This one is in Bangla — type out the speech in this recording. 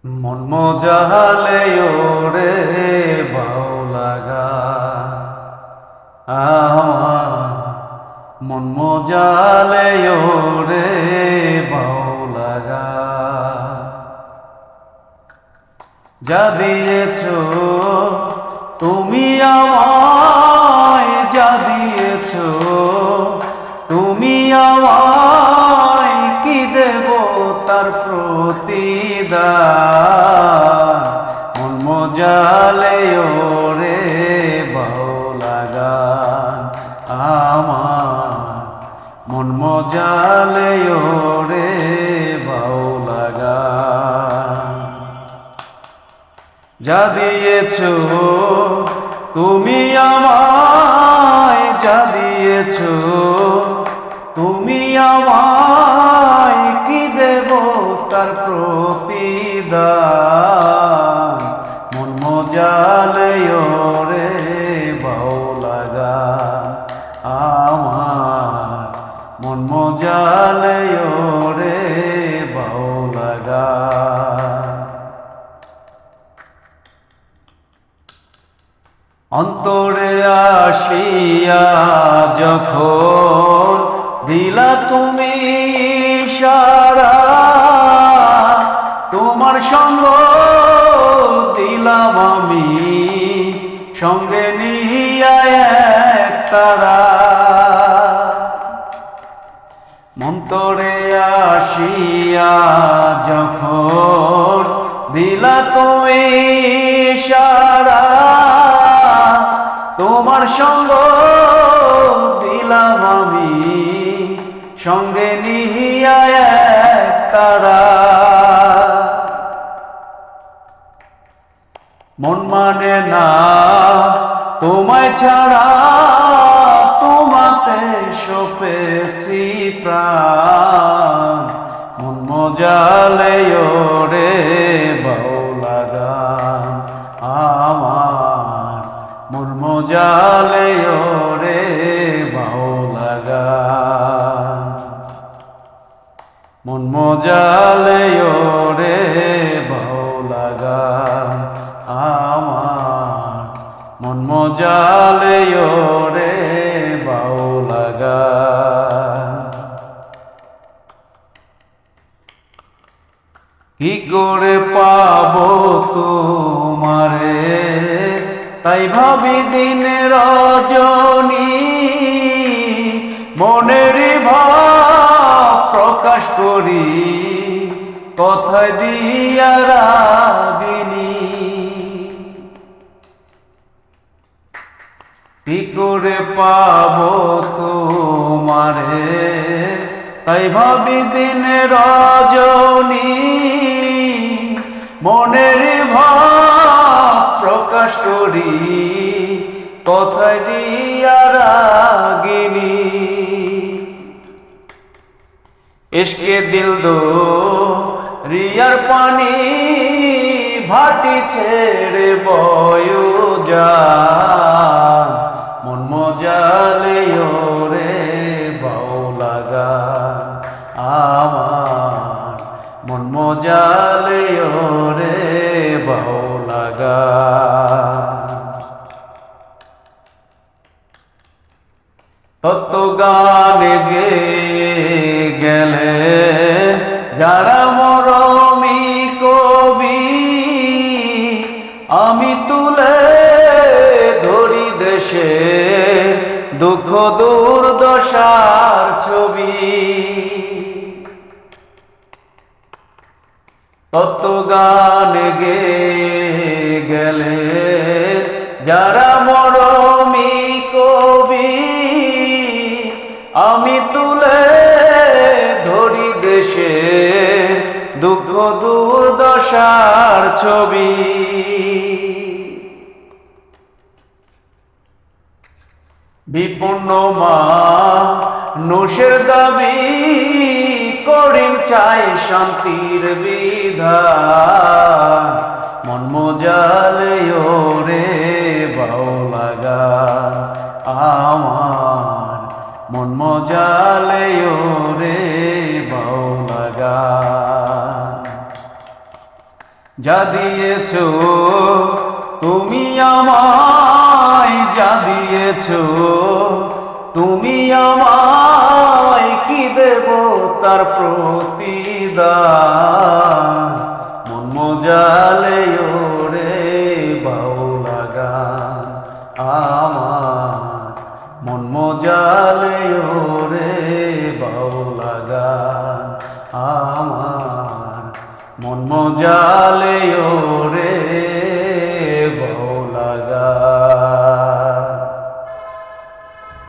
মন মজালে ওরে বাউলাগা আমার মন মজালে ওরে বাউলাগা যা দিয়েছো তুমি আমায় যা দিয়েছো তুমি আমায় কি দেব তার প্রতিদান মন মজালে ওরে বাউলাগা আমার মন মজালে ওরে বাউলাগা যা দিয়েছো তুমি আমায় যা দিয়েছো তুমি আমায় কি দেব তার প্রতিদান মন মজালে ওরে বাউলাগা আমার মন মজালে ওরে বাউলাগা অন্তরে আসিয়া যখন দিলা তুমি ইশারা তোমার সঙ্গ দিলাম আমি সঙ্গে নিয়া এক তারা অন্তরে আসিয়া যখন দিলা তুমি ইশারা তোমার সঙ্গ দিলাম আমি সঙ্গে নিয়া এক তারা মন মানে না তোমায় ছাড়া তোমাতে সপেছি প্রাণ মন মজালে ওরে বাউলাগা আমার মন মজালে ওরে বাউলাগা মন মজালে ওরে বাউলাগা আমার মন মজালে ওরে বাউলাগা কি করে পাবো তোমারে তাই ভাবি দিন রজনী মনের ভাব প্রকাশ করি কথায় দিয়া রাগিনী কি করে পাবো তোমারে তাই ভাবি দিন রজনী মনের ভাব প্রকাশ করি কথায় দিয়া রাগিনী ইশকে দিল দো রিয়ার পানি ভাটি ছেড়ে বয়ু যা মন মজালে ওরে বাউলাগা আমার মন মজালে ওরে বাউলাগা তত গান গে গেলে যারা মরমি কবি আমি তুলে ধরি দেশে দুঃখ দুর্দশার ছবি তত গান গে গেলে যারা মরমি কবি আমি তুলে ধরি দেশে দুঃখ দুর্দশার ছবি বিপন্ন মানুষের দাবি করিম চাই শান্তির বিধান মন মজালে ওরে বাউলাগা আমার মন মজালে ওরে বাউলাগা যা দিয়েছো তুমি আমায়, যা দিয়েছো তুমি আমায়, কি দেব তার প্রতিদান। মন মজালে ওরে বাউলা গান আমার, মন মজালে ওরে বাউলা গান আমার, মন মজালে ওরে বাউলা গান।